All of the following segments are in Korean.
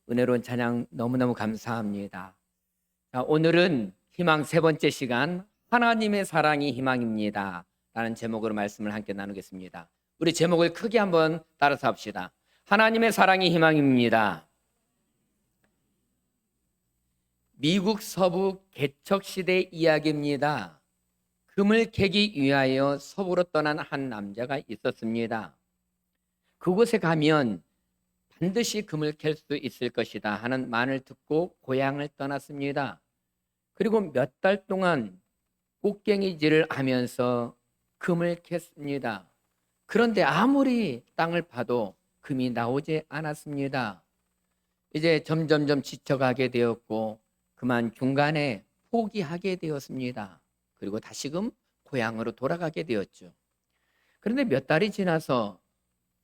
은혜로운 찬양 너무너무 감사합니다. 자, 오늘은 희망 세 번째 시간, 하나님의 사랑이 희망입니다 라는 제목으로 말씀을 함께 나누겠습니다. 우리 제목을 크게 한번 따라서 합시다. 하나님의 사랑이 희망입니다. 미국 서부 개척시대 이야기입니다. 금을 캐기 위하여 서부로 떠난 한 남자가 있었습니다. 그곳에 가면 반드시 금을 캘 수 있을 것이다 하는 말을 듣고 고향을 떠났습니다. 그리고 몇 달 동안 꽃갱이질을 하면서 금을 캤습니다. 그런데 아무리 땅을 파도 금이 나오지 않았습니다. 이제 점점점 지쳐가게 되었고 그만 중간에 포기하게 되었습니다. 그리고 다시금 고향으로 돌아가게 되었죠. 그런데 몇 달이 지나서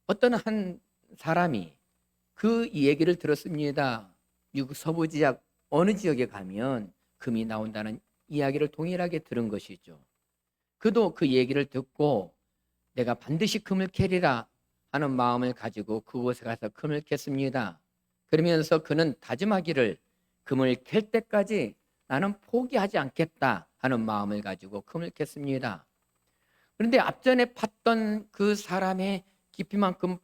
어떤 한 사람이 그 얘기를 들었습니다. 미국 서부 지역 어느 지역에 가면 금이 나온다는 이야기를 동일하게 들은 것이죠. 그도 그 얘기를 듣고 내가 반드시 금을 캐리라 하는 마음을 가지고 그곳에 가서 금을 캤습니다. 그러면서 그는 다짐하기를 금을 캘 때까지 나는 포기하지 않겠다 하는 마음을 가지고 금을 캤습니다. 그런데 앞전에 팠던 그 사람의 깊이만큼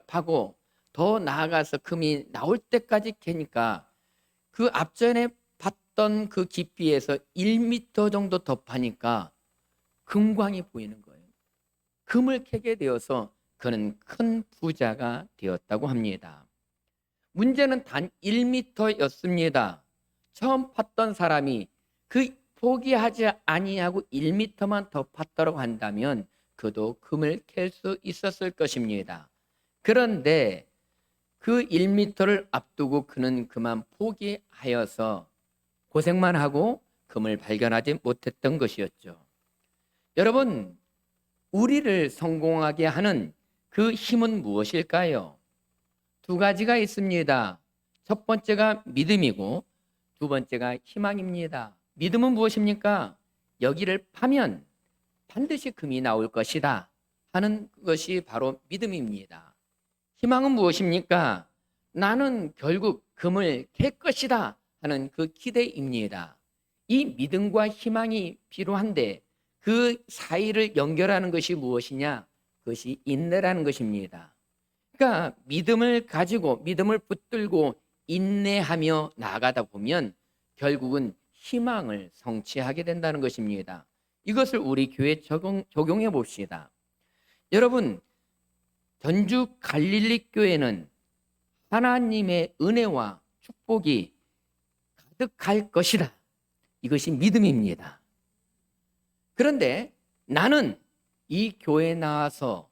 파고 더 나아가서 금이 나올 때까지 캐니까 그 앞전에 봤던 그 깊이에서 1m 정도 더 파니까 금광이 보이는 거예요. 금을 캐게 되어서 그는 큰 부자가 되었다고 합니다. 문제는 단 1m였습니다. 처음 팠던 사람이 그 포기하지 아니하고 1m만 더 팠다고 한다면 그도 금을 캘 수 있었을 것입니다. 그런데 그 1m를 앞두고 그는 그만 포기하여서 고생만 하고 금을 발견하지 못했던 것이었죠. 여러분, 우리를 성공하게 하는 그 힘은 무엇일까요? 두 가지가 있습니다. 첫 번째가 믿음이고 두 번째가 희망입니다. 믿음은 무엇입니까? 여기를 파면 반드시 금이 나올 것이다 하는 것이 바로 믿음입니다. 희망은 무엇입니까? 나는 결국 금을 캘 것이다 하는 그 기대입니다. 이 믿음과 희망이 필요한데 그 사이를 연결하는 것이 무엇이냐? 그것이 인내라는 것입니다. 그러니까 믿음을 가지고 믿음을 붙들고 인내하며 나아가다 보면 결국은 희망을 성취하게 된다는 것입니다. 이것을 우리 교회에 적용해 봅시다. 여러분, 전주 갈릴리 교회는 하나님의 은혜와 축복이 가득할 것이다. 이것이 믿음입니다. 그런데 나는 이 교회에 나와서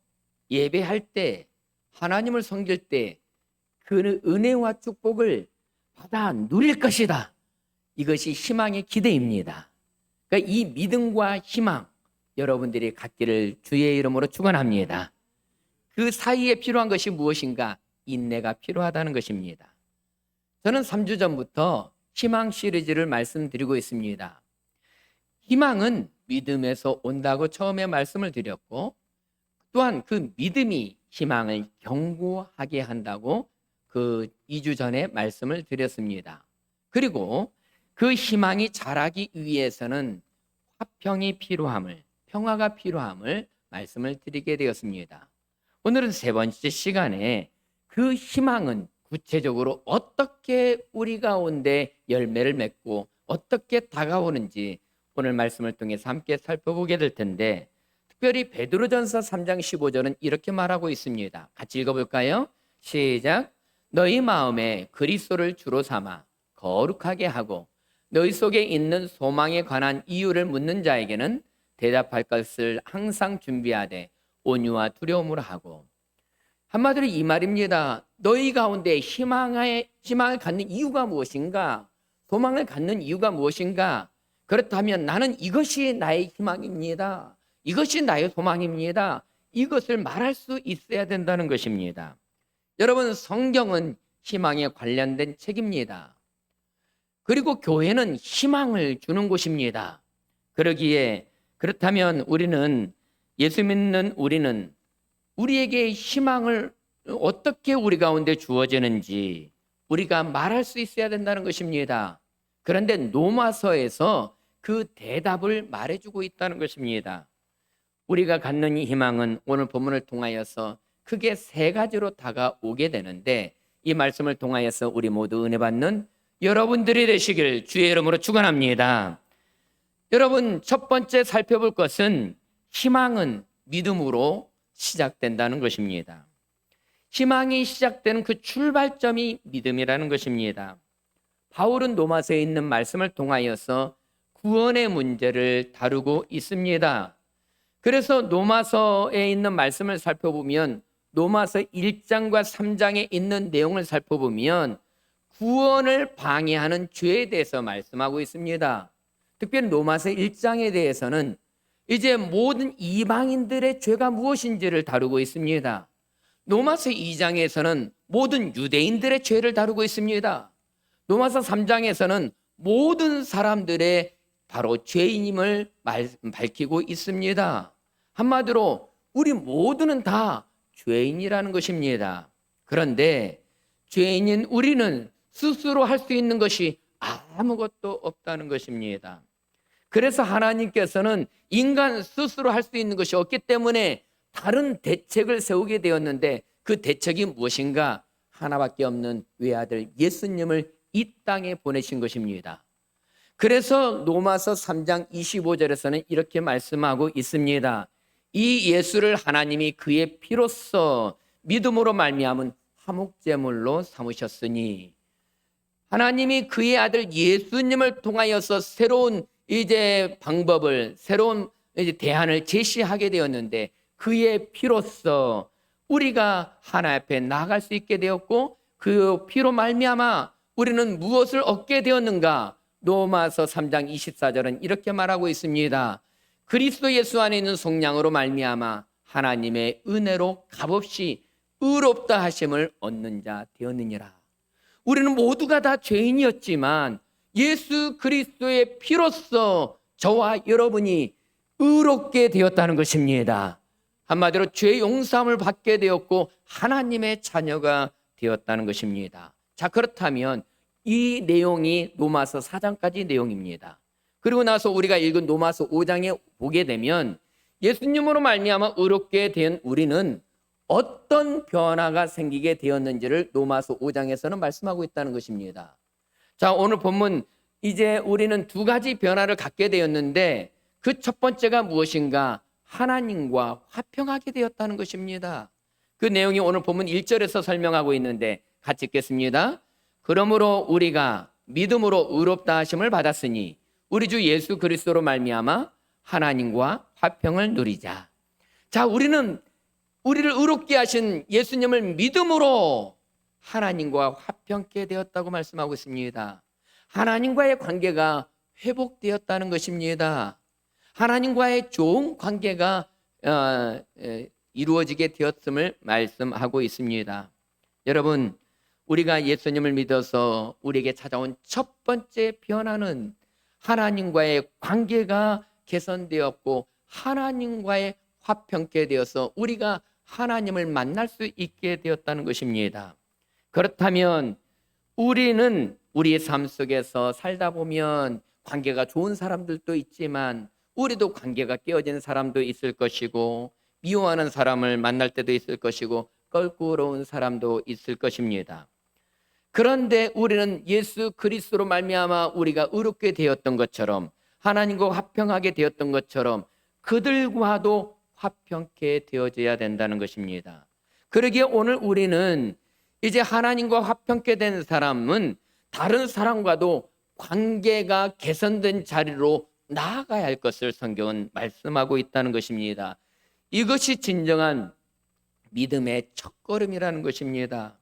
예배할 때 하나님을 섬길 때 그 은혜와 축복을 받아 누릴 것이다. 이것이 희망의 기대입니다. 그러니까 이 믿음과 희망 여러분들이 갖기를 주의 이름으로 축원합니다. 그 사이에 필요한 것이 무엇인가? 인내가 필요하다는 것입니다. 저는 3주 전부터 희망 시리즈를 말씀드리고 있습니다. 희망은 믿음에서 온다고 처음에 말씀을 드렸고 또한 그 믿음이 희망을 견고하게 한다고 그 2주 전에 말씀을 드렸습니다. 그리고 그 희망이 자라기 위해서는 화평이 필요함을, 평화가 필요함을 말씀을 드리게 되었습니다. 오늘은 세 번째 시간에 그 희망은 구체적으로 어떻게 우리 가운데 열매를 맺고 어떻게 다가오는지 오늘 말씀을 통해서 함께 살펴보게 될 텐데 특별히 베드로전서 3장 15절은 이렇게 말하고 있습니다. 같이 읽어볼까요? 시작. 너희 마음에 그리스도를 주로 삼아 거룩하게 하고 너희 속에 있는 소망에 관한 이유를 묻는 자에게는 대답할 것을 항상 준비하되 온유와 두려움으로 하고. 한마디로 이 말입니다. 너희 가운데 희망을 갖는 이유가 무엇인가? 소망을 갖는 이유가 무엇인가? 그렇다면 나는 이것이 나의 희망입니다. 이것이 나의 소망입니다. 이것을 말할 수 있어야 된다는 것입니다. 여러분, 성경은 희망에 관련된 책입니다. 그리고 교회는 희망을 주는 곳입니다. 그렇다면 우리는 예수 믿는 우리는 우리에게 희망을 어떻게 우리 가운데 주어지는지 우리가 말할 수 있어야 된다는 것입니다. 그런데 로마서에서 그 대답을 말해주고 있다는 것입니다. 우리가 갖는 이 희망은 오늘 본문을 통하여서 크게 세 가지로 다가오게 되는데, 이 말씀을 통하여서 우리 모두 은혜 받는 여러분들이 되시길 주의 이름으로 축원합니다. 여러분, 첫 번째 살펴볼 것은 희망은 믿음으로 시작된다는 것입니다. 희망이 시작되는 그 출발점이 믿음이라는 것입니다. 바울은 로마서에 있는 말씀을 통하여서 구원의 문제를 다루고 있습니다. 그래서 로마서에 있는 말씀을 살펴보면, 로마서 1장과 3장에 있는 내용을 살펴보면 구원을 방해하는 죄에 대해서 말씀하고 있습니다. 특별히 로마서 1장에 대해서는 이제 모든 이방인들의 죄가 무엇인지를 다루고 있습니다. 로마서 2장에서는 모든 유대인들의 죄를 다루고 있습니다. 로마서 3장에서는 모든 사람들의 바로 죄인임을 밝히고 있습니다. 한마디로 우리 모두는 다 죄인이라는 것입니다. 그런데 죄인인 우리는 스스로 할 수 있는 것이 아무것도 없다는 것입니다. 그래서 하나님께서는 인간 스스로 할 수 있는 것이 없기 때문에 다른 대책을 세우게 되었는데, 그 대책이 무엇인가? 하나밖에 없는 외아들 예수님을 이 땅에 보내신 것입니다. 그래서 로마서 3장 25절에서는 이렇게 말씀하고 있습니다. 이 예수를 하나님이 그의 피로써 믿음으로 말미암은 화목제물로 삼으셨으니, 하나님이 그의 아들 예수님을 통하여서 새로운 이제 방법을, 새로운 이제 대안을 제시하게 되었는데, 그의 피로써 우리가 하나님 앞에 나아갈 수 있게 되었고, 그 피로 말미암아 우리는 무엇을 얻게 되었는가? 로마서 3장 24절은 이렇게 말하고 있습니다. 그리스도 예수 안에 있는 속량으로 말미암아 하나님의 은혜로 값없이 의롭다 하심을 얻는 자 되었느니라. 우리는 모두가 다 죄인이었지만 예수 그리스도의 피로써 저와 여러분이 의롭게 되었다는 것입니다. 한마디로 죄 용서함을 받게 되었고 하나님의 자녀가 되었다는 것입니다. 자, 그렇다면 이 내용이 로마서 4장까지 내용입니다. 그리고 나서 우리가 읽은 로마서 5장에 보게 되면 예수님으로 말미암아 의롭게 된 우리는 어떤 변화가 생기게 되었는지를 로마서 5장에서는 말씀하고 있다는 것입니다. 자, 오늘 본문 이제 우리는 두 가지 변화를 갖게 되었는데, 그 첫 번째가 무엇인가? 하나님과 화평하게 되었다는 것입니다. 그 내용이 오늘 본문 1절에서 설명하고 있는데 같이 읽겠습니다. 그러므로 우리가 믿음으로 의롭다 하심을 받았으니 우리 주 예수 그리스도로 말미암아 하나님과 화평을 누리자. 자, 우리는 우리를 의롭게 하신 예수님을 믿음으로 하나님과 화평케 되었다고 말씀하고 있습니다. 하나님과의 관계가 회복되었다는 것입니다. 하나님과의 좋은 관계가 이루어지게 되었음을 말씀하고 있습니다. 여러분, 우리가 예수님을 믿어서 우리에게 찾아온 첫 번째 변화는 하나님과의 관계가 개선되었고 하나님과의 화평케 되어서 우리가 하나님을 만날 수 있게 되었다는 것입니다. 그렇다면 우리는 우리의 삶 속에서 살다 보면 관계가 좋은 사람들도 있지만 우리도 관계가 깨어진 사람도 있을 것이고 미워하는 사람을 만날 때도 있을 것이고 껄끄러운 사람도 있을 것입니다. 그런데 우리는 예수 그리스도로 말미암아 우리가 의롭게 되었던 것처럼 하나님과 화평하게 되었던 것처럼 그들과도 화평케 되어져야 된다는 것입니다. 그러기에 오늘 우리는 이제 하나님과 화평케 된 사람은 다른 사람과도 관계가 개선된 자리로 나아가야 할 것을 성경은 말씀하고 있다는 것입니다. 이것이 진정한 믿음의 첫걸음이라는 것입니다.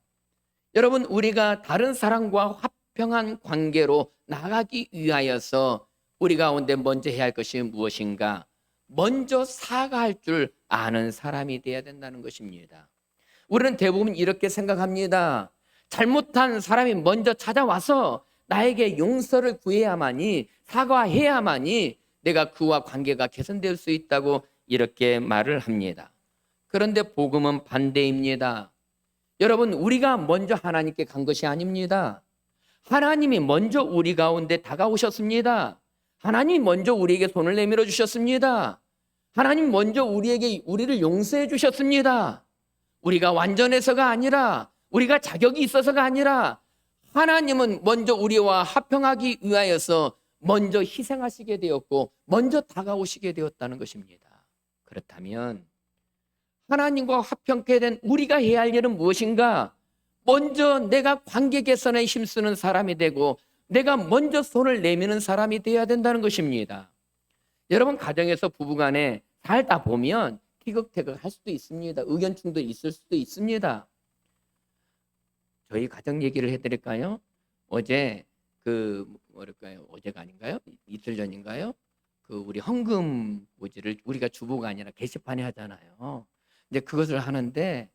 여러분, 우리가 다른 사람과 화평한 관계로 나가기 위하여서 우리 가운데 먼저 해야 할 것이 무엇인가? 먼저 사과할 줄 아는 사람이 되어야 된다는 것입니다. 우리는 대부분 이렇게 생각합니다. 잘못한 사람이 먼저 찾아와서 나에게 용서를 구해야만이, 사과해야만이 내가 그와 관계가 개선될 수 있다고 이렇게 말을 합니다. 그런데 복음은 반대입니다. 여러분, 우리가 먼저 하나님께 간 것이 아닙니다. 하나님이 먼저 우리 가운데 다가오셨습니다. 하나님이 먼저 우리에게 손을 내밀어 주셨습니다. 하나님 먼저 우리를 용서해 주셨습니다. 우리가 완전해서가 아니라, 우리가 자격이 있어서가 아니라, 하나님은 먼저 우리와 화평하기 위하여서 먼저 희생하시게 되었고 먼저 다가오시게 되었다는 것입니다. 그렇다면 하나님과 화평케 된 우리가 해야 할 일은 무엇인가? 먼저 내가 관계 개선에 힘쓰는 사람이 되고 내가 먼저 손을 내미는 사람이 되어야 된다는 것입니다. 여러분, 가정에서 부부간에 살다 보면 티격태격 할 수도 있습니다. 의견 충돌이 있을 수도 있습니다. 저희 가정 얘기를 해드릴까요? 어제 어제가 아닌가요? 이틀 전인가요? 우리 헌금 모지를 우리가 주보가 아니라 게시판에 하잖아요. 이제 그것을 하는데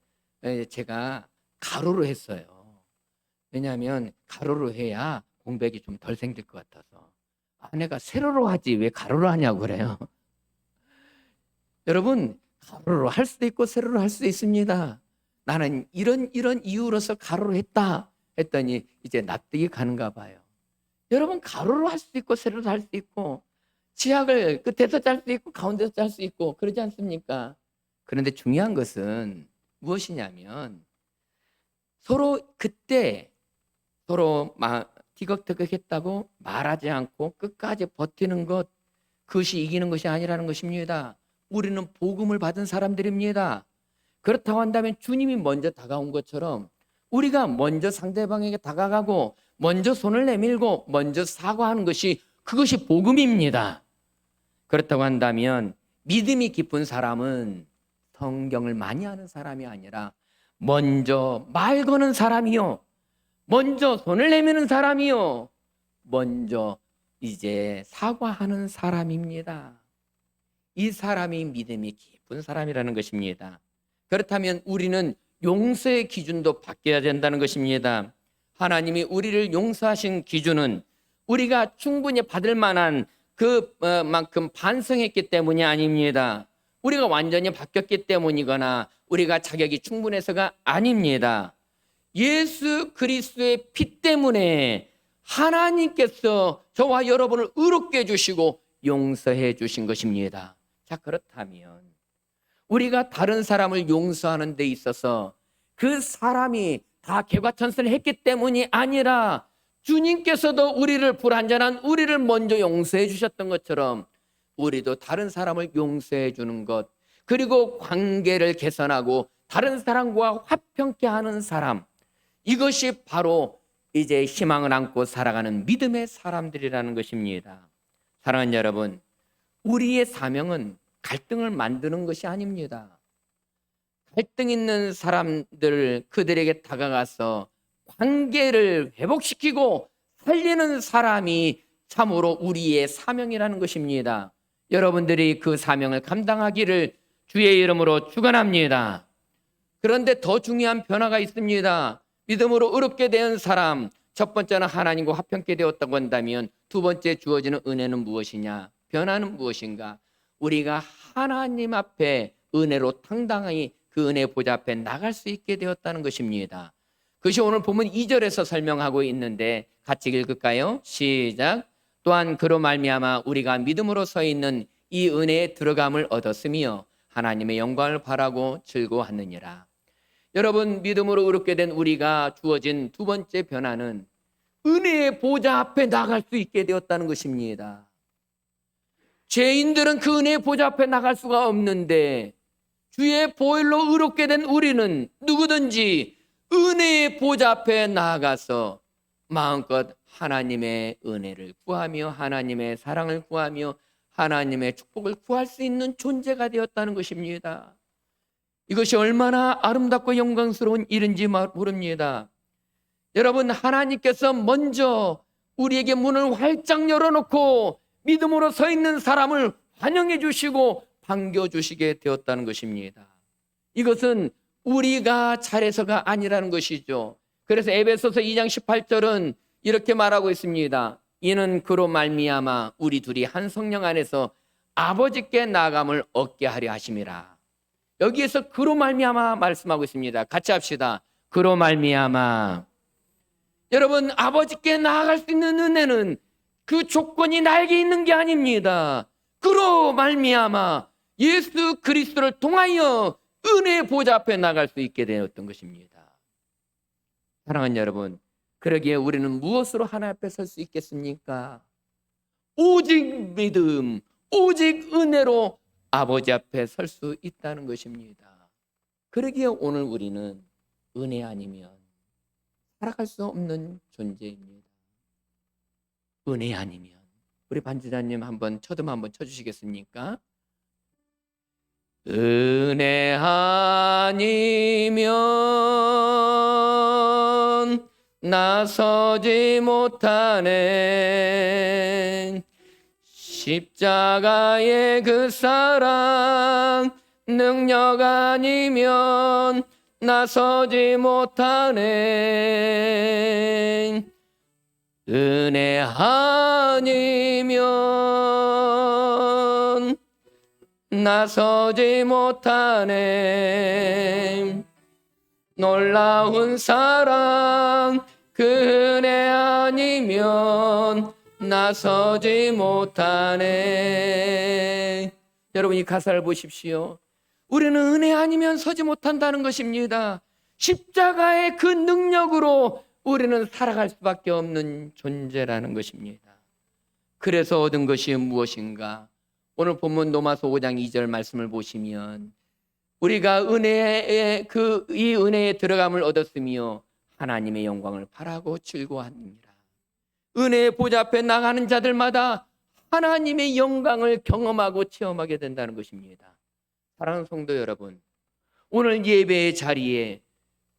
제가 가로로 했어요. 왜냐하면 가로로 해야 공백이 좀 덜 생길 것 같아서. 아내가 세로로 하지 왜 가로로 하냐고 그래요. 여러분, 가로로 할 수도 있고 세로로 할 수도 있습니다. 나는 이런 이유로서 가로로 했다 했더니 이제 납득이 가는가 봐요. 여러분, 가로로 할 수도 있고 세로로 할 수도 있고 지학을 끝에서 짤 수도 있고 가운데서 짤 수 있고 그러지 않습니까? 그런데 중요한 것은 무엇이냐면 그때 서로 티격태격 했다고 말하지 않고 끝까지 버티는 것, 그것이 이기는 것이 아니라는 것입니다. 우리는 복음을 받은 사람들입니다. 그렇다고 한다면 주님이 먼저 다가온 것처럼 우리가 먼저 상대방에게 다가가고 먼저 손을 내밀고 먼저 사과하는 것이, 그것이 복음입니다. 그렇다고 한다면 믿음이 깊은 사람은 성경을 많이 아는 사람이 아니라 먼저 말 거는 사람이요, 먼저 손을 내미는 사람이요, 먼저 이제 사과하는 사람입니다. 이 사람이 믿음이 깊은 사람이라는 것입니다. 그렇다면 우리는 용서의 기준도 바뀌어야 된다는 것입니다. 하나님이 우리를 용서하신 기준은 우리가 충분히 받을 만한 그만큼 반성했기 때문이 아닙니다. 우리가 완전히 바뀌었기 때문이거나 우리가 자격이 충분해서가 아닙니다. 예수 그리스도의 피 때문에 하나님께서 저와 여러분을 의롭게 해주시고 용서해 주신 것입니다. 자, 그렇다면 우리가 다른 사람을 용서하는 데 있어서 그 사람이 다 개과천선을 했기 때문이 아니라 주님께서도 우리를, 불완전한 우리를 먼저 용서해 주셨던 것처럼 우리도 다른 사람을 용서해 주는 것, 그리고 관계를 개선하고 다른 사람과 화평케 하는 사람, 이것이 바로 이제 희망을 안고 살아가는 믿음의 사람들이라는 것입니다. 사랑하는 여러분, 우리의 사명은 갈등을 만드는 것이 아닙니다. 갈등 있는 사람들, 그들에게 다가가서 관계를 회복시키고 살리는 사람이 참으로 우리의 사명이라는 것입니다. 여러분들이 그 사명을 감당하기를 주의 이름으로 축원합니다. 그런데 더 중요한 변화가 있습니다. 믿음으로 의롭게 된 사람, 첫 번째는 하나님과 화평케 되었다고 한다면 두 번째 주어지는 은혜는 무엇이냐? 변화는 무엇인가? 우리가 하나님 앞에 은혜로 당당히 그 은혜 보좌 앞에 나갈 수 있게 되었다는 것입니다. 그것이 오늘 본문 2절에서 설명하고 있는데 같이 읽을까요? 시작. 또한 그로 말미암아 우리가 믿음으로 서 있는 이 은혜에 들어감을 얻었으며 하나님의 영광을 바라고 즐거워하느니라. 여러분, 믿음으로 의롭게 된 우리가 주어진 두 번째 변화는 은혜의 보좌 앞에 나갈 수 있게 되었다는 것입니다. 죄인들은 그 은혜의 보좌 앞에 나갈 수가 없는데 주의 보혈로 의롭게 된 우리는 누구든지 은혜의 보좌 앞에 나아가서 마음껏 하나님의 은혜를 구하며 하나님의 사랑을 구하며 하나님의 축복을 구할 수 있는 존재가 되었다는 것입니다. 이것이 얼마나 아름답고 영광스러운 일인지 모릅니다. 여러분, 하나님께서 먼저 우리에게 문을 활짝 열어놓고 믿음으로 서 있는 사람을 환영해 주시고 반겨주시게 되었다는 것입니다. 이것은 우리가 잘해서가 아니라는 것이죠. 그래서 에베소서 2장 18절은 이렇게 말하고 있습니다. 이는 그로 말미암아 우리 둘이 한 성령 안에서 아버지께 나아감을 얻게 하려 하심이라. 여기에서 그로 말미암아 말씀하고 있습니다. 같이 합시다. 그로 말미암아 여러분, 아버지께 나아갈 수 있는 은혜는 그 조건이 나에게 있는 게 아닙니다. 그로 말미암아 예수 그리스도를 통하여 은혜의 보좌 앞에 나갈 수 있게 되었던 것입니다. 사랑하는 여러분, 그러기에 우리는 무엇으로 하나님 앞에 설 수 있겠습니까? 오직 믿음, 오직 은혜로 아버지 앞에 설 수 있다는 것입니다. 그러기에 오늘 우리는 은혜 아니면 살아갈 수 없는 존재입니다. 은혜 아니면. 우리 반지자님 한번 쳐듬 한번 쳐주시겠습니까? 은혜 아니면 나서지 못하네. 십자가의 그 사랑 능력 아니면 나서지 못하네. 은혜 아니면 나서지 못하네. 놀라운 사랑 그 은혜 아니면 나서지 못하네. 여러분, 이 가사를 보십시오. 우리는 은혜 아니면 서지 못한다는 것입니다. 십자가의 그 능력으로 우리는 살아갈 수밖에 없는 존재라는 것입니다. 그래서 얻은 것이 무엇인가? 오늘 본문 로마서 5장 2절 말씀을 보시면 우리가 이 은혜에 들어감을 얻었으며 하나님의 영광을 바라고 즐거워합니다. 은혜의 보좌 앞에 나가는 자들마다 하나님의 영광을 경험하고 체험하게 된다는 것입니다. 사랑하는 성도 여러분, 오늘 예배의 자리에,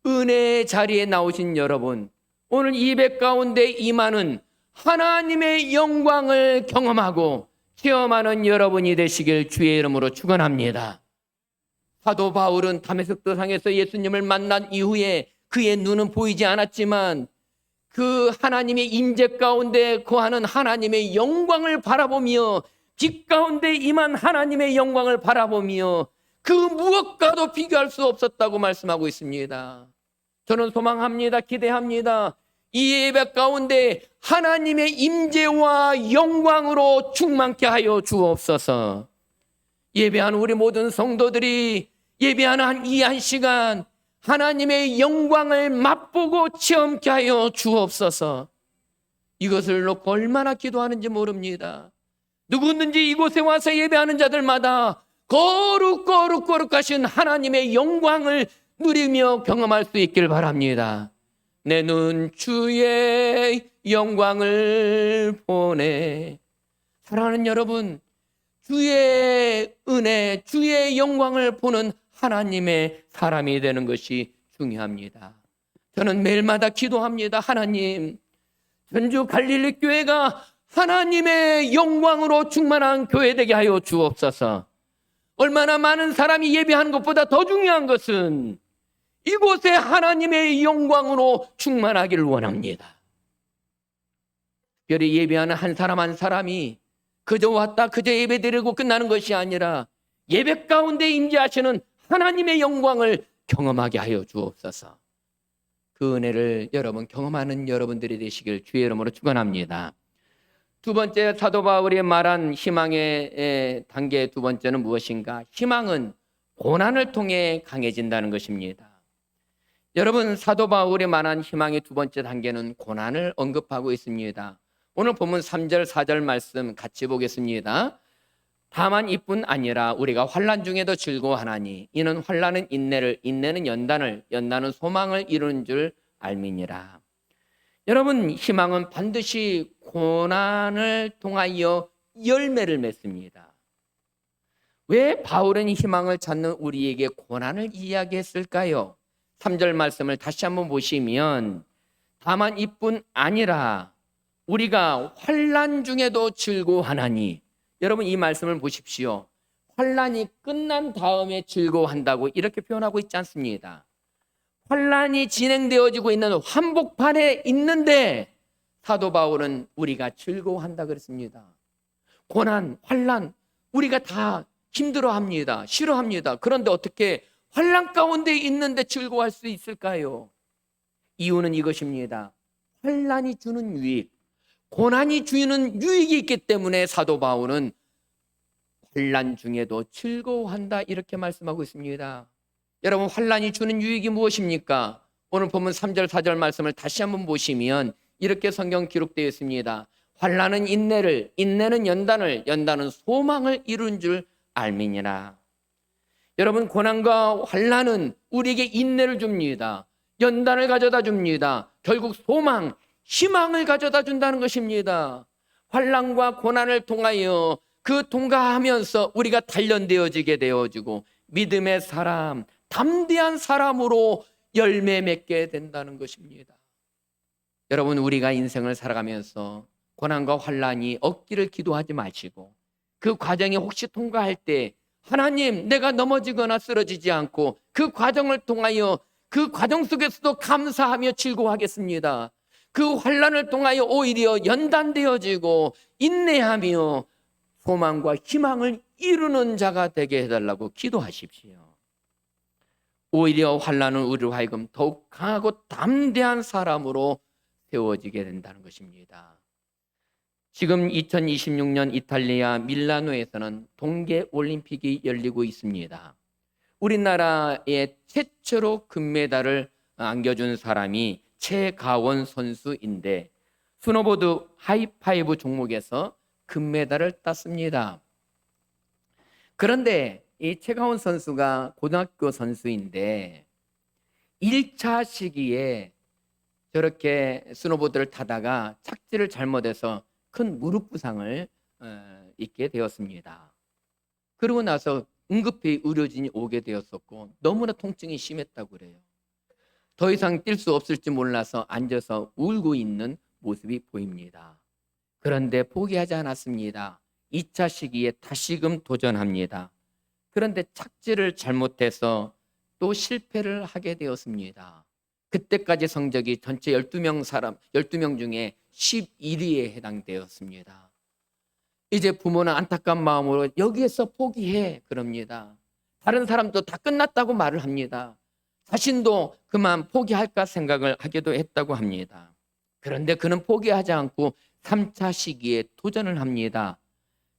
은혜의 자리에 나오신 여러분, 오늘 예배 가운데 임하는 하나님의 영광을 경험하고 체험하는 여러분이 되시길 주의 이름으로 축원합니다. 사도 바울은 다메섹 도상에서 예수님을 만난 이후에 그의 눈은 보이지 않았지만 그 하나님의 임재 가운데 거하는 하나님의 영광을 바라보며 빛 가운데 임한 하나님의 영광을 바라보며 그 무엇과도 비교할 수 없었다고 말씀하고 있습니다. 저는 소망합니다. 기대합니다. 이 예배 가운데 하나님의 임재와 영광으로 충만케 하여 주옵소서. 예배하는 우리 모든 성도들이 예배하는 이 한 시간 하나님의 영광을 맛보고 체험케 하여 주옵소서. 이것을 놓고 얼마나 기도하는지 모릅니다. 누구든지 이곳에 와서 예배하는 자들마다 거룩하신 하나님의 영광을 누리며 경험할 수 있길 바랍니다. 내 눈 주의 영광을 보네. 사랑하는 여러분, 주의 은혜, 주의 영광을 보는 하나님의 사람이 되는 것이 중요합니다. 저는 매일마다 기도합니다. 하나님, 전주 갈릴리 교회가 하나님의 영광으로 충만한 교회 되게 하여 주옵소서. 얼마나 많은 사람이 예배하는 것보다 더 중요한 것은 이곳에 하나님의 영광으로 충만하기를 원합니다. 특별히 예배하는 한 사람 한 사람이 그저 왔다 그저 예배 드리고 끝나는 것이 아니라 예배 가운데 임재하시는 하나님의 영광을 경험하게 하여 주옵소서. 그 은혜를 여러분 경험하는 여러분들이 되시길 주의 이름으로 축원합니다. 두 번째, 사도 바울이 말한 희망의 단계 두 번째는 무엇인가? 희망은 고난을 통해 강해진다는 것입니다. 여러분, 사도 바울이 말한 희망의 두 번째 단계는 고난을 언급하고 있습니다. 오늘 본문 3절 4절 말씀 같이 보겠습니다. 다만 이뿐 아니라 우리가 환난 중에도 즐거워하나니 이는 환난은 인내를, 인내는 연단을, 연단은 소망을 이루는 줄 알미니라. 여러분, 희망은 반드시 고난을 통하여 열매를 맺습니다. 왜 바울은 희망을 찾는 우리에게 고난을 이야기했을까요? 3절 말씀을 다시 한번 보시면 다만 이뿐 아니라 우리가 환난 중에도 즐거워하나니, 여러분 이 말씀을 보십시오. 환난이 끝난 다음에 즐거워한다고 이렇게 표현하고 있지 않습니다. 환난이 진행되어지고 있는 한복판에 있는데 사도 바울은 우리가 즐거워한다 그랬습니다. 고난, 환난 우리가 다 힘들어합니다. 싫어합니다. 그런데 어떻게 환난 가운데 있는데 즐거워할 수 있을까요? 이유는 이것입니다. 환난이 주는 유익, 고난이 주는 유익이 있기 때문에 사도 바울은 환난 중에도 즐거워한다 이렇게 말씀하고 있습니다. 여러분, 환난이 주는 유익이 무엇입니까? 오늘 본문 3절 4절 말씀을 다시 한번 보시면 이렇게 성경 기록되어 있습니다. 환난은 인내를, 인내는 연단을, 연단은 소망을 이룬 줄 알미니라. 여러분, 고난과 환난은 우리에게 인내를 줍니다. 연단을 가져다 줍니다. 결국 소망, 희망을 가져다 준다는 것입니다. 환난과 고난을 통하여 그 통과하면서 우리가 단련되어지게 되어지고 믿음의 사람, 담대한 사람으로 열매 맺게 된다는 것입니다. 여러분, 우리가 인생을 살아가면서 고난과 환난이 없기를 기도하지 마시고 그 과정에 혹시 통과할 때 하나님, 내가 넘어지거나 쓰러지지 않고 그 과정을 통하여 그 과정 속에서도 감사하며 즐거워하겠습니다. 그 환난을 통하여 오히려 연단되어지고 인내하며 소망과 희망을 이루는 자가 되게 해달라고 기도하십시오. 오히려 환난은 우리로 하여금 더욱 강하고 담대한 사람으로 세워지게 된다는 것입니다. 지금 2026년 이탈리아 밀라노에서는 동계올림픽이 열리고 있습니다. 우리나라의 최초로 금메달을 안겨준 사람이 최가원 선수인데 스노보드 하이파이브 종목에서 금메달을 땄습니다. 그런데 이 최가원 선수가 고등학교 선수인데 1차 시기에 저렇게 스노보드를 타다가 착지를 잘못해서 큰 무릎 부상을 입게 되었습니다. 그러고 나서 응급히 의료진이 오게 되었었고 너무나 통증이 심했다고 그래요. 더 이상 뛸 수 없을지 몰라서 앉아서 울고 있는 모습이 보입니다. 그런데 포기하지 않았습니다. 2차 시기에 다시금 도전합니다. 그런데 착지를 잘못해서 또 실패를 하게 되었습니다. 그때까지 성적이 전체 12명 중에 11위에 해당되었습니다. 이제 부모는 안타까운 마음으로 여기에서 포기해 그럽니다. 다른 사람도 다 끝났다고 말을 합니다. 자신도 그만 포기할까 생각을 하기도 했다고 합니다. 그런데 그는 포기하지 않고 3차 시기에 도전을 합니다.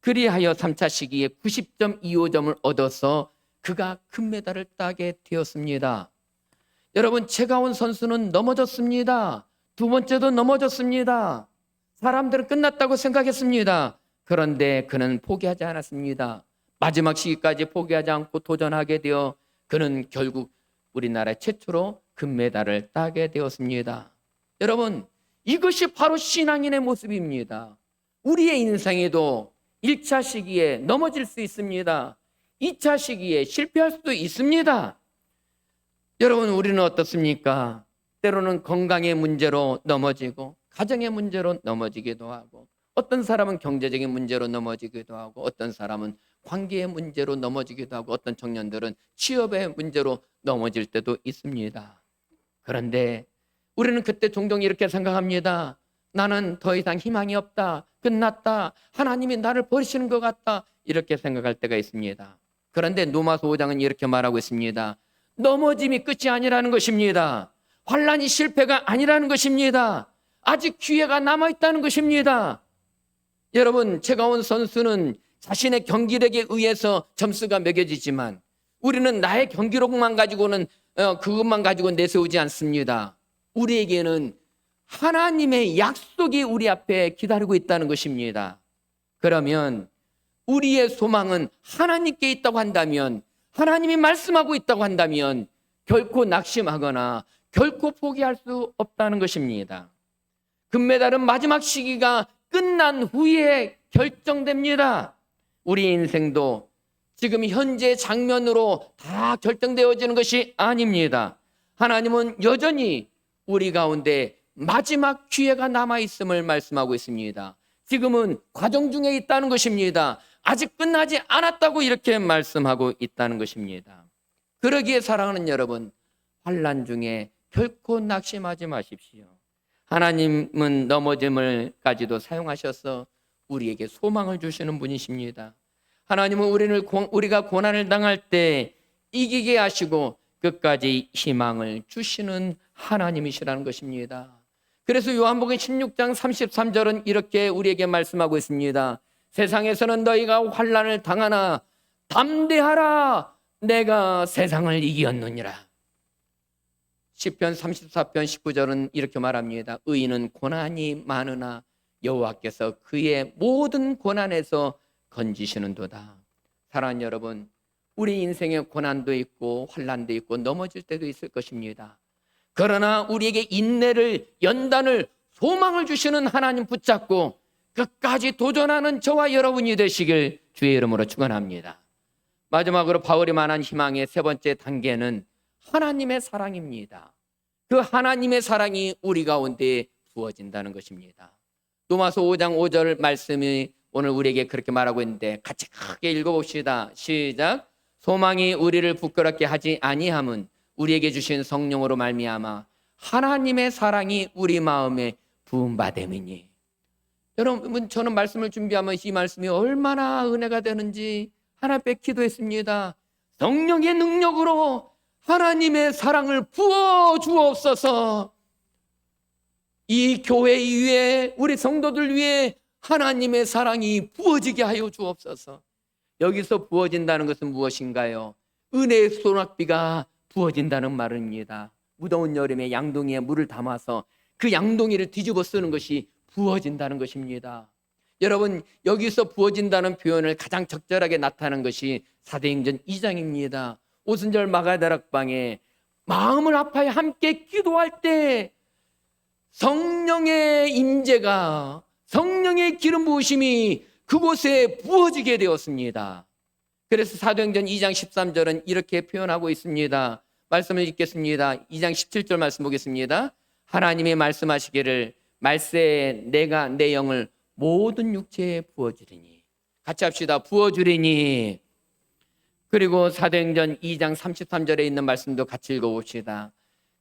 그리하여 3차 시기에 90.25점을 얻어서 그가 금메달을 따게 되었습니다. 여러분, 최가원 선수는 넘어졌습니다. 두 번째도 넘어졌습니다. 사람들은 끝났다고 생각했습니다. 그런데 그는 포기하지 않았습니다. 마지막 시기까지 포기하지 않고 도전하게 되어 그는 결국 우리나라 최초로 금메달을 따게 되었습니다. 여러분, 이것이 바로 신앙인의 모습입니다. 우리의 인생에도 1차 시기에 넘어질 수 있습니다. 2차 시기에 실패할 수도 있습니다. 여러분, 우리는 어떻습니까? 때로는 건강의 문제로 넘어지고 가정의 문제로 넘어지기도 하고 어떤 사람은 경제적인 문제로 넘어지기도 하고 어떤 사람은 관계의 문제로 넘어지기도 하고 어떤 청년들은 취업의 문제로 넘어질 때도 있습니다. 그런데 우리는 그때 종종 이렇게 생각합니다. 나는 더 이상 희망이 없다. 끝났다. 하나님이 나를 버리시는 것 같다. 이렇게 생각할 때가 있습니다. 그런데 로마서 5장은 이렇게 말하고 있습니다. 넘어짐이 끝이 아니라는 것입니다. 환난이 실패가 아니라는 것입니다. 아직 기회가 남아있다는 것입니다. 여러분, 최가원 선수는 자신의 경기력에 의해서 점수가 매겨지지만 우리는 나의 경기력만 가지고는 그것만 가지고 내세우지 않습니다. 우리에게는 하나님의 약속이 우리 앞에 기다리고 있다는 것입니다. 그러면 우리의 소망은 하나님께 있다고 한다면, 하나님이 말씀하고 있다고 한다면 결코 낙심하거나 결코 포기할 수 없다는 것입니다. 금메달은 마지막 시기가 끝난 후에 결정됩니다. 우리 인생도 지금 현재 장면으로 다 결정되어지는 것이 아닙니다. 하나님은 여전히 우리 가운데 마지막 기회가 남아있음을 말씀하고 있습니다. 지금은 과정 중에 있다는 것입니다. 아직 끝나지 않았다고 이렇게 말씀하고 있다는 것입니다. 그러기에 사랑하는 여러분, 환난 중에 결코 낙심하지 마십시오. 하나님은 넘어짐을까지도 사용하셔서 우리에게 소망을 주시는 분이십니다. 하나님은 우리가 고난을 당할 때 이기게 하시고 끝까지 희망을 주시는 하나님이시라는 것입니다. 그래서 요한복음 16장 33절은 이렇게 우리에게 말씀하고 있습니다. 세상에서는 너희가 환난을 당하나 담대하라, 내가 세상을 이겼느니라. 시편 34편 19절은 이렇게 말합니다. 의인은 고난이 많으나 여호와께서 그의 모든 고난에서 건지시는도다. 사랑하는 여러분, 우리 인생에 고난도 있고 환난도 있고 넘어질 때도 있을 것입니다. 그러나 우리에게 인내를, 연단을, 소망을 주시는 하나님 붙잡고 끝까지 도전하는 저와 여러분이 되시길 주의 이름으로 축원합니다. 마지막으로 바울이 말한 희망의 세 번째 단계는 하나님의 사랑입니다. 그 하나님의 사랑이 우리 가운데 부어진다는 것입니다. 로마서 5장 5절 말씀이 오늘 우리에게 그렇게 말하고 있는데 같이 크게 읽어봅시다. 시작. 소망이 우리를 부끄럽게 하지 아니함은 우리에게 주신 성령으로 말미암아 하나님의 사랑이 우리 마음에 부음받음이니. 여러분, 저는 말씀을 준비하면서 이 말씀이 얼마나 은혜가 되는지 하나님께 기도했습니다. 성령의 능력으로 하나님의 사랑을 부어 주옵소서. 이 교회 위에, 우리 성도들 위에 하나님의 사랑이 부어지게 하여 주옵소서. 여기서 부어진다는 것은 무엇인가요? 은혜의 소낙비가 부어진다는 말입니다. 무더운 여름에 양동이에 물을 담아서 그 양동이를 뒤집어 쓰는 것이 부어진다는 것입니다. 여러분, 여기서 부어진다는 표현을 가장 적절하게 나타내는 것이 사도행전 2장입니다. 오순절 마가다락방에 마음을 아파해 함께 기도할 때 성령의 임재가, 성령의 기름 부으심이 그곳에 부어지게 되었습니다. 그래서 사도행전 2장 13절은 이렇게 표현하고 있습니다. 말씀을 읽겠습니다. 2장 17절 말씀 보겠습니다. 하나님이 말씀하시기를 말세에 내가 내 영을 모든 육체에 부어주리니. 같이 합시다. 부어주리니. 그리고 사도행전 2장 33절에 있는 말씀도 같이 읽어봅시다.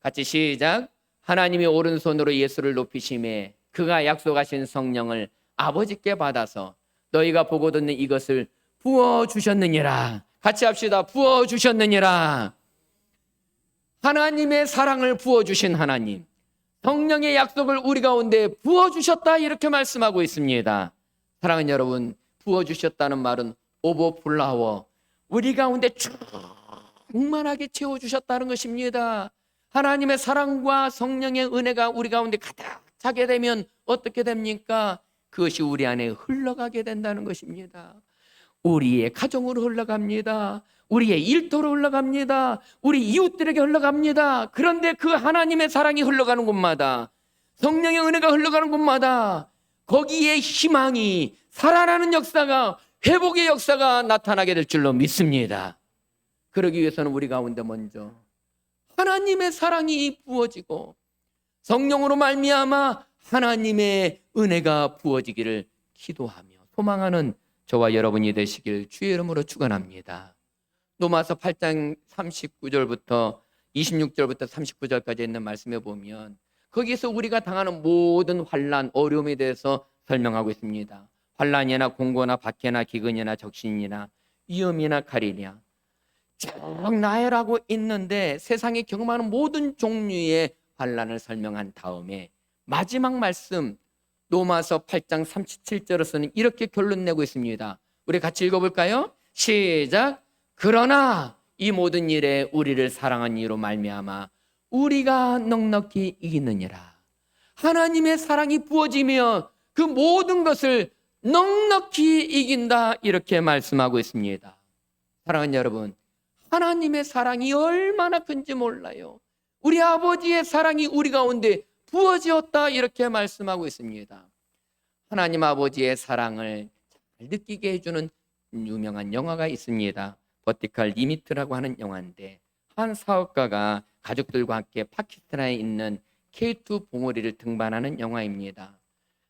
같이 시작. 하나님이 오른손으로 예수를 높이심에 그가 약속하신 성령을 아버지께 받아서 너희가 보고 듣는 이것을 부어주셨느니라. 같이 합시다. 부어주셨느니라. 하나님의 사랑을 부어주신 하나님, 성령의 약속을 우리 가운데 부어주셨다, 이렇게 말씀하고 있습니다. 사랑하는 여러분, 부어주셨다는 말은 오버플라워, 우리 가운데 충만하게 채워주셨다는 것입니다. 하나님의 사랑과 성령의 은혜가 우리 가운데 가득 차게 되면 어떻게 됩니까? 그것이 우리 안에 흘러가게 된다는 것입니다. 우리의 가정으로 흘러갑니다. 우리의 일터로 흘러갑니다. 우리 이웃들에게 흘러갑니다. 그런데 그 하나님의 사랑이 흘러가는 곳마다, 성령의 은혜가 흘러가는 곳마다 거기에 희망이, 살아나는 역사가, 회복의 역사가 나타나게 될 줄로 믿습니다. 그러기 위해서는 우리 가운데 먼저 하나님의 사랑이 부어지고 성령으로 말미암아 하나님의 은혜가 부어지기를 기도하며 소망하는 저와 여러분이 되시길 주의 이름으로 축원합니다. 로마서 8장 39절부터 26절부터 39절까지 있는 말씀에 보면 거기에서 우리가 당하는 모든 환난, 어려움에 대해서 설명하고 있습니다. 환난이나 공고나 박해나 기근이나 적신이나 위험이나 칼이냐 쭉 나열하고 있는데 세상에 경험하는 모든 종류의 환난을 설명한 다음에 마지막 말씀 로마서 8장 37절에서는 이렇게 결론 내고 있습니다. 우리 같이 읽어볼까요? 시작. 그러나 이 모든 일에 우리를 사랑한 이로 말미암아 우리가 넉넉히 이기느니라. 하나님의 사랑이 부어지며 그 모든 것을 넉넉히 이긴다, 이렇게 말씀하고 있습니다. 사랑하는 여러분, 하나님의 사랑이 얼마나 큰지 몰라요. 우리 아버지의 사랑이 우리 가운데 부어지었다, 이렇게 말씀하고 있습니다. 하나님 아버지의 사랑을 잘 느끼게 해주는 유명한 영화가 있습니다. 버티컬 리미트라고 하는 영화인데 한 사업가가 가족들과 함께 파키스탄에 있는 K2 봉우리를 등반하는 영화입니다.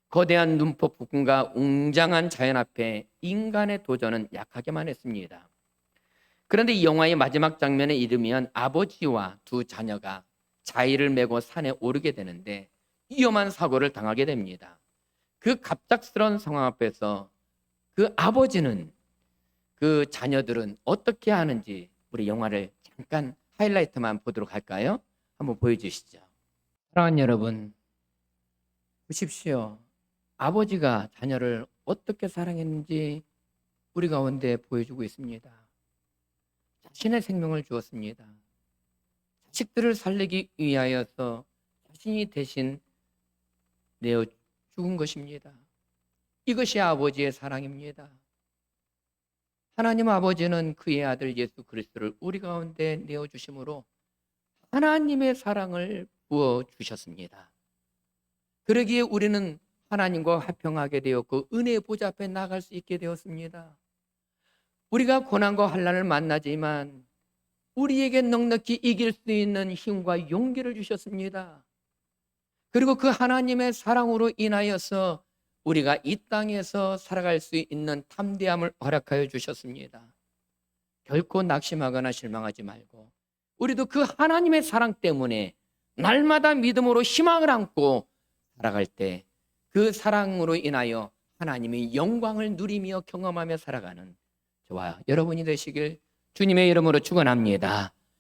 거대한 눈폭풍과 웅장한 자연 앞에 인간의 도전은 약하게만 했습니다. 그런데 이 영화의 마지막 장면에 이르면 아버지와 두 자녀가 자의를 메고 산에 오르게 되는데 위험한 사고를 당하게 됩니다. 그 갑작스러운 상황 앞에서 그 아버지는, 그 자녀들은 어떻게 하는지 우리 영화를 잠깐 하이라이트만 보도록 할까요? 한번 보여주시죠. 사랑하는 여러분, 보십시오. 아버지가 자녀를 어떻게 사랑했는지 우리 가운데 보여주고 있습니다. 자신의 생명을 주었습니다. 자식들을 살리기 위하여서 자신이 대신 내어 죽은 것입니다. 이것이 아버지의 사랑입니다. 하나님 아버지는 그의 아들 예수 그리스도를 우리 가운데 내어 주심으로 하나님의 사랑을 부어 주셨습니다. 그러기에 우리는 하나님과 화평하게 되었고 은혜의 보좌 앞에 나갈 수 있게 되었습니다. 우리가 고난과 환난을 만나지만 우리에게 넉넉히 이길 수 있는 힘과 용기를 주셨습니다. 그리고 그 하나님의 사랑으로 인하여서 우리가 이 땅에서 살아갈 수 있는 담대함을 허락하여 주셨습니다. 결코 낙심하거나 실망하지 말고 우리도 그 하나님의 사랑 때문에 날마다 믿음으로 희망을 안고 살아갈 때 그 사랑으로 인하여 하나님의 영광을 누리며 경험하며 살아가는 저와 여러분이 되시길 주님의 이름으로 축원합니다.